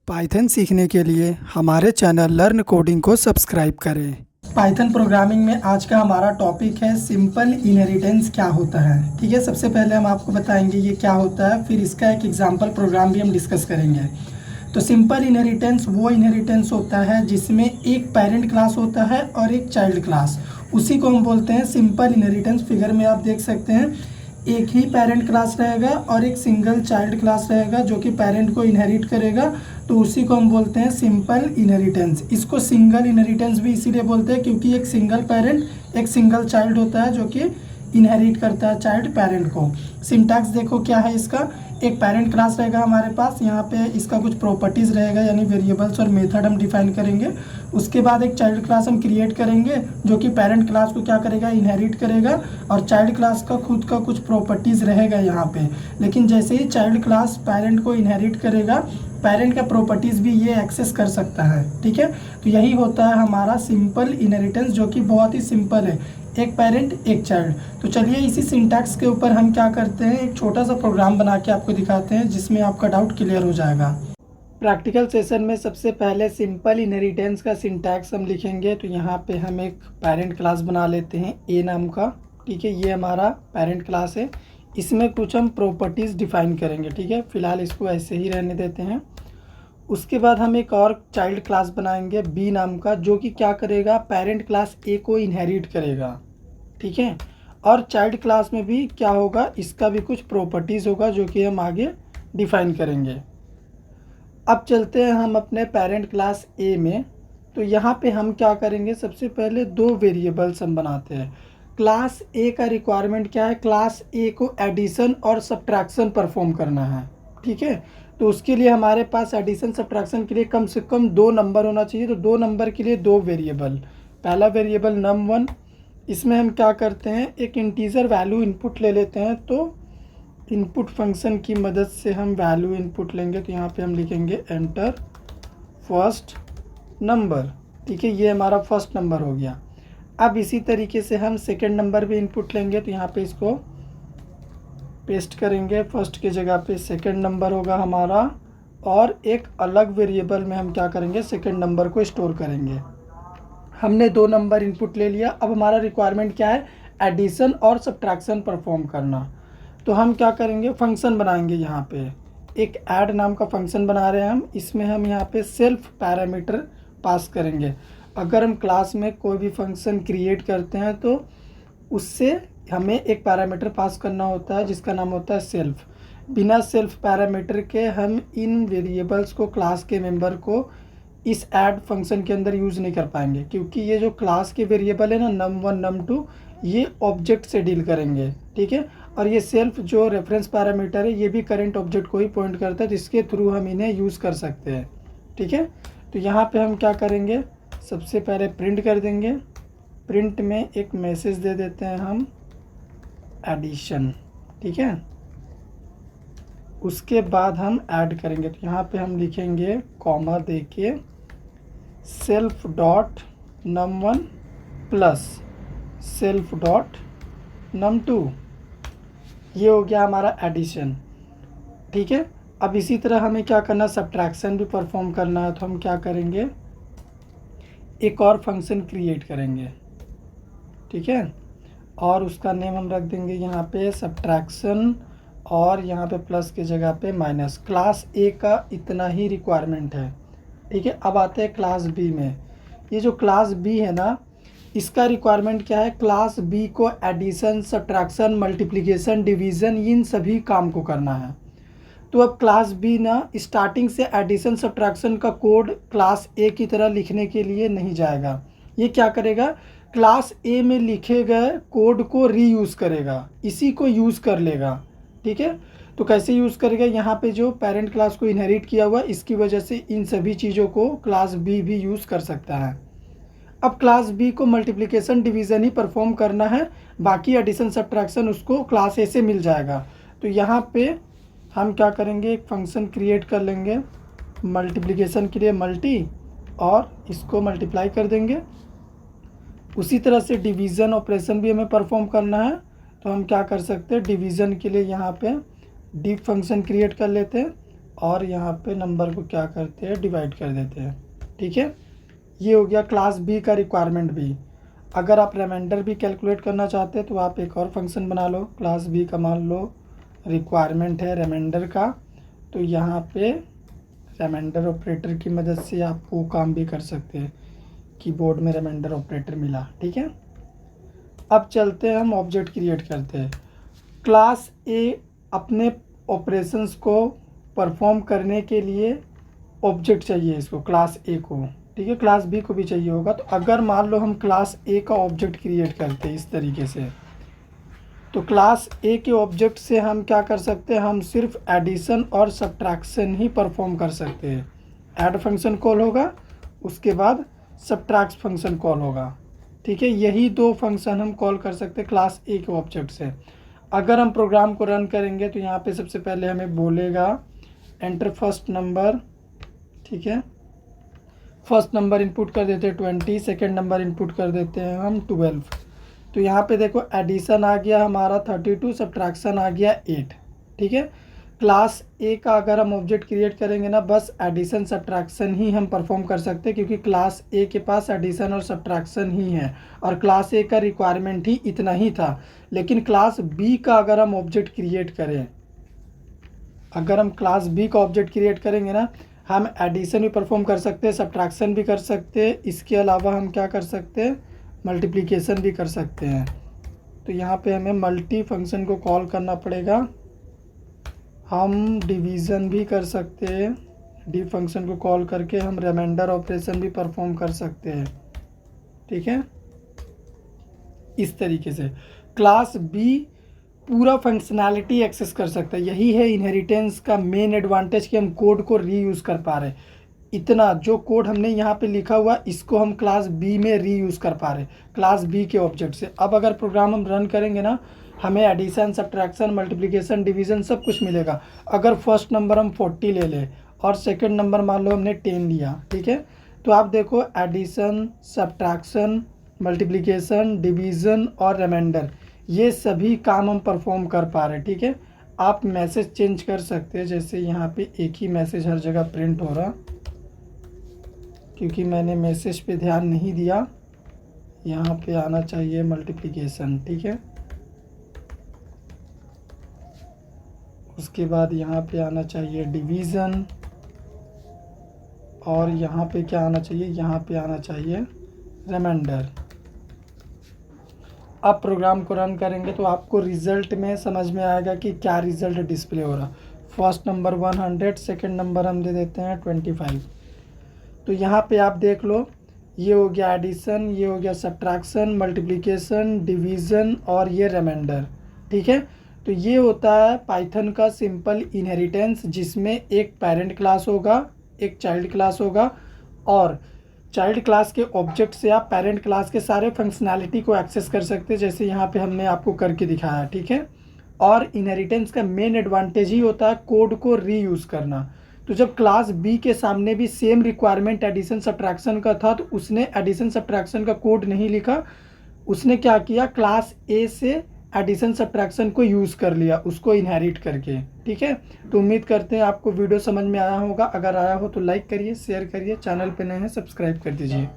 Python सीखने के लिए हमारे चैनल लर्न कोडिंग को सब्सक्राइब करें। पाइथन प्रोग्रामिंग में आज का हमारा टॉपिक है सिंपल इनहेरिटेंस क्या होता है। ठीक है, सबसे पहले हम आपको बताएंगे ये क्या होता है, फिर इसका एक एग्जांपल प्रोग्राम भी हम डिस्कस करेंगे। तो सिंपल इनहेरिटेंस वो इनहेरिटेंस होता है जिसमें एक पेरेंट क्लास होता है और एक चाइल्ड क्लास, उसी को हम बोलते हैं सिंपल इनहेरिटेंस। फिगर में आप देख सकते हैं एक ही पेरेंट क्लास रहेगा और एक सिंगल चाइल्ड क्लास रहेगा जो कि पेरेंट को इनहेरिट करेगा, तो उसी को हम बोलते हैं सिंपल इनहेरिटेंस। इसको सिंगल इनहेरिटेंस भी इसीलिए बोलते हैं क्योंकि एक सिंगल पेरेंट एक सिंगल चाइल्ड होता है जो कि इनहेरिट करता है चाइल्ड पेरेंट को। सिंटैक्स देखो क्या है इसका, एक पेरेंट क्लास रहेगा हमारे पास, यहाँ पे इसका कुछ प्रॉपर्टीज़ रहेगा यानी वेरिएबल्स और मेथड हम डिफाइन करेंगे। उसके बाद एक चाइल्ड क्लास हम क्रिएट करेंगे जो कि पेरेंट क्लास को क्या करेगा, इनहेरिट करेगा, और चाइल्ड क्लास का खुद का कुछ प्रॉपर्टीज़ रहेगा यहाँ पे। लेकिन जैसे ही चाइल्ड क्लास पेरेंट को इनहेरिट करेगा, पेरेंट का प्रॉपर्टीज़ भी ये एक्सेस कर सकता है। ठीक है, तो यही होता है हमारा सिंपल इनहेरिटेंस जो कि बहुत ही सिंपल है, एक पेरेंट एक चाइल्ड। तो चलिए इसी सिंटैक्स के ऊपर हम क्या करते हैं, एक छोटा सा प्रोग्राम बना के आपको दिखाते हैं जिसमें आपका डाउट क्लियर हो जाएगा। प्रैक्टिकल सेशन में सबसे पहले सिंपल इनहेरिटेंस का सिंटैक्स हम लिखेंगे। तो यहाँ पे हम एक पेरेंट क्लास बना लेते हैं ए नाम का। ठीक है, ये हमारा पेरेंट क्लास है, इसमें कुछ हम प्रॉपर्टीज़ डिफाइन करेंगे। ठीक है, फिलहाल इसको ऐसे ही रहने देते हैं। उसके बाद हम एक और चाइल्ड क्लास बनाएंगे बी नाम का, जो कि क्या करेगा, पेरेंट क्लास ए को इनहेरिट करेगा। ठीक है, और चाइल्ड क्लास में भी क्या होगा, इसका भी कुछ प्रॉपर्टीज़ होगा जो कि हम आगे डिफाइन करेंगे। अब चलते हैं हम अपने पेरेंट क्लास ए में। तो यहाँ पे हम क्या करेंगे, सबसे पहले दो वेरिएबल्स हम बनाते हैं। क्लास ए का रिक्वायरमेंट क्या है, क्लास ए को एडिशन और सब्ट्रैक्शन परफॉर्म करना है। ठीक है, तो उसके लिए हमारे पास एडिशन सब्ट्रैक्शन के लिए कम से कम 2 नंबर होना चाहिए। तो 2 नंबर के लिए 2 वेरिएबल। पहला वेरिएबल num1, इसमें हम क्या करते हैं, एक इंटीजर वैल्यू इनपुट ले लेते हैं। तो इनपुट फंक्शन की मदद से हम वैल्यू इनपुट लेंगे। तो यहाँ पे हम लिखेंगे एंटर फर्स्ट नंबर। ठीक है, ये हमारा फर्स्ट नंबर हो गया। अब इसी तरीके से हम सेकंड नंबर भी इनपुट लेंगे। तो यहाँ पे इसको पेस्ट करेंगे, फर्स्ट की जगह पे सेकंड नंबर होगा हमारा, और एक अलग वेरिएबल में हम क्या करेंगे, सेकंड नंबर को स्टोर करेंगे। हमने 2 नंबर इनपुट ले लिया। अब हमारा रिक्वायरमेंट क्या है, एडिशन और सब्ट्रैक्शन परफॉर्म करना। तो हम क्या करेंगे, फंक्शन बनाएंगे। यहाँ पे एक ऐड नाम का फंक्शन बना रहे हैं हम, इसमें हम यहाँ पे सेल्फ पैरामीटर पास करेंगे। अगर हम क्लास में कोई भी फंक्शन क्रिएट करते हैं तो उससे हमें एक पैरामीटर पास करना होता है जिसका नाम होता है सेल्फ। बिना सेल्फ पैरामीटर के हम इन वेरिएबल्स को, क्लास के मेंबर को इस ऐड फंक्शन के अंदर यूज़ नहीं कर पाएंगे, क्योंकि ये जो क्लास के वेरिएबल है ना, num1 num2, ये ऑब्जेक्ट से डील करेंगे। ठीक है, और ये सेल्फ जो रेफरेंस पैरामीटर है ये भी करंट ऑब्जेक्ट को ही पॉइंट करता है, जिसके थ्रू हम इन्हें यूज़ कर सकते हैं। ठीक है, तो यहाँ पे हम क्या करेंगे, सबसे पहले प्रिंट कर देंगे। प्रिंट में एक मैसेज दे देते हैं हम एडिशन। ठीक है, उसके बाद हम ऐड करेंगे। तो यहाँ पे हम लिखेंगे कॉमा दे के self dot num1 plus self dot num2, ये हो गया हमारा एडिशन। ठीक है, अब इसी तरह हमें क्या करना, सब्ट्रैक्शन भी परफॉर्म करना है। तो हम क्या करेंगे, एक और फंक्शन क्रिएट करेंगे। ठीक है, और उसका नेम हम रख देंगे यहाँ पे सब्ट्रैक्शन, और यहाँ पे प्लस की जगह पे माइनस। क्लास ए का इतना ही रिक्वायरमेंट है। ठीक है, अब आते हैं क्लास बी में। ये जो क्लास बी है ना, इसका रिक्वायरमेंट क्या है, क्लास बी को एडिशन, सब्ट्रैक्शन, मल्टीप्लिकेशन, डिवीज़न, इन सभी काम को करना है। तो अब क्लास बी ना स्टार्टिंग से एडिशन सब्ट्रैक्शन का कोड क्लास ए की तरह लिखने के लिए नहीं जाएगा। ये क्या करेगा, क्लास ए में लिखे गए कोड को रीयूज़ करेगा, इसी को यूज़ कर लेगा। ठीक है, तो कैसे यूज़ करेगा, यहाँ पे जो पेरेंट क्लास को इनहेरिट किया हुआ, इसकी वजह से इन सभी चीज़ों को क्लास बी भी यूज़ कर सकता है। अब क्लास बी को मल्टीप्लिकेशन डिवीज़न ही परफॉर्म करना है, बाकी एडिशन सब्ट्रैक्शन उसको क्लास ए से मिल जाएगा। तो यहाँ पे हम क्या करेंगे, एक फंक्शन क्रिएट कर लेंगे मल्टीप्लिकेशन के लिए मल्टी, और इसको मल्टीप्लाई कर देंगे। उसी तरह से डिवीज़न ऑपरेशन भी हमें परफॉर्म करना है। तो हम क्या कर सकते हैं, डिवीज़न के लिए यहाँ पे डिव फंक्शन क्रिएट कर लेते हैं, और यहाँ पे नंबर को क्या करते हैं, डिवाइड कर देते हैं। ठीक है, ये हो गया क्लास बी का रिक्वायरमेंट भी। अगर आप रिमाइंडर भी कैलकुलेट करना चाहते हैं तो आप एक और फंक्शन बना लो। क्लास बी का मान लो रिक्वायरमेंट है रिमाइंडर का, तो यहाँ पे रिमाइंडर ऑपरेटर की मदद से आप वो काम भी कर सकते हैं। कीबोर्ड में रिमाइंडर ऑपरेटर मिला। ठीक है, अब चलते हैं हम ऑब्जेक्ट क्रिएट करते हैं। क्लास ए अपने ऑपरेशंस को परफॉर्म करने के लिए ऑब्जेक्ट चाहिए इसको, क्लास ए को। ठीक है, क्लास बी को भी चाहिए होगा। तो अगर मान लो हम क्लास ए का ऑब्जेक्ट क्रिएट करते हैं इस तरीके से, तो क्लास ए के ऑब्जेक्ट से हम क्या कर सकते हैं, हम सिर्फ एडिशन और सब्ट्रैक्शन ही परफॉर्म कर सकते हैं। ऐड फंक्शन कॉल होगा, उसके बाद सब्ट्रैक्ट फंक्शन कॉल होगा। ठीक है, यही दो फंक्शन हम कॉल कर सकते हैं क्लास ए के ऑब्जेक्ट से। अगर हम प्रोग्राम को रन करेंगे तो यहाँ पे सबसे पहले हमें बोलेगा एंटर फर्स्ट नंबर। ठीक है, फर्स्ट नंबर इनपुट कर देते हैं 20, सेकेंड नंबर इनपुट कर देते हैं हम 12। तो यहाँ पे देखो एडिशन आ गया हमारा 32, सब्ट्रैक्शन आ गया 8। ठीक है, क्लास ए का अगर हम ऑब्जेक्ट क्रिएट करेंगे ना, बस एडिशन सब्ट्रैक्शन ही हम परफॉर्म कर सकते हैं, क्योंकि क्लास ए के पास एडिशन और सब्ट्रैक्शन ही है और क्लास ए का रिक्वायरमेंट ही इतना ही था। लेकिन क्लास बी का अगर हम ऑब्जेक्ट क्रिएट करें, अगर हम क्लास बी का ऑब्जेक्ट क्रिएट करेंगे ना, हम एडिशन भी परफॉर्म कर सकते हैं, सब्ट्रैक्शन भी कर सकते हैं, इसके अलावा हम क्या कर सकते हैं, मल्टीप्लिकेशन भी कर सकते हैं। तो यहाँ पे हमें मल्टी फंक्शन को कॉल करना पड़ेगा। हम डिवीज़न भी कर सकते हैं, डी फंक्शन को कॉल करके हम रिमाइंडर ऑपरेशन भी परफॉर्म कर सकते हैं। ठीक है, इस तरीके से क्लास बी पूरा फंक्शनैलिटी एक्सेस कर सकता है। यही है इनहेरिटेंस का मेन एडवांटेज कि हम कोड को रीयूज़ कर पा रहे हैं। इतना जो कोड हमने यहाँ पे लिखा हुआ इसको हम क्लास बी में रीयूज़ कर पा रहे हैं क्लास बी के ऑब्जेक्ट से। अब अगर प्रोग्राम हम रन करेंगे ना, हमें एडिशन सब्ट्रैक्शन मल्टीप्लिकेशन डिवीज़न सब कुछ मिलेगा। अगर फर्स्ट नंबर हम 40 ले लें और सेकेंड नंबर मान लो हमने 10 लिया, ठीक है, तो आप देखो एडिशन सब्ट्रैक्शन मल्टीप्लिकेशन डिवीज़न और रिमाइंडर ये सभी काम हम परफॉर्म कर पा रहे हैं। ठीक है, आप मैसेज चेंज कर सकते हैं, जैसे यहाँ पे एक ही मैसेज हर जगह प्रिंट हो रहा, क्योंकि मैंने मैसेज पे ध्यान नहीं दिया। यहाँ पे आना चाहिए मल्टीप्लिकेशन। ठीक है, उसके बाद यहाँ पे आना चाहिए डिवीज़न और यहाँ पे क्या आना चाहिए, यहाँ पे आना चाहिए रिमाइंडर। अब प्रोग्राम को रन करेंगे तो आपको रिज़ल्ट में समझ में आएगा कि क्या रिज़ल्ट डिस्प्ले हो रहा। फर्स्ट नंबर 100, सेकेंड नंबर हम दे देते हैं 25। तो यहाँ पे आप देख लो, ये हो गया एडिशन, ये हो गया सब्ट्रैक्शन मल्टीप्लिकेशन डिवीज़न और ये रिमाइंडर। ठीक है, तो ये होता है पाइथन का सिंपल इनहेरिटेंस, जिसमें एक पेरेंट क्लास होगा, एक चाइल्ड क्लास होगा और चाइल्ड क्लास के ऑब्जेक्ट से आप पेरेंट क्लास के सारे फंक्शनैलिटी को एक्सेस कर सकते हैं, जैसे यहाँ पे हमने आपको करके दिखाया। ठीक है, और इनहेरिटेंस का मेन एडवांटेज ही होता है कोड को रीयूज़ करना। तो जब क्लास बी के सामने भी सेम रिक्वायरमेंट एडिशन सब्ट्रैक्शन का था, तो उसने एडिशन सब्ट्रैक्शन का कोड नहीं लिखा, उसने क्या किया, क्लास ए से एडिशन सब्ट्रैक्शन को यूज़ कर लिया, उसको इनहेरिट करके। ठीक है, तो उम्मीद करते हैं आपको वीडियो समझ में आया होगा। अगर आया हो तो लाइक करिए, शेयर करिए, चैनल पे नए हैं सब्सक्राइब कर दीजिए।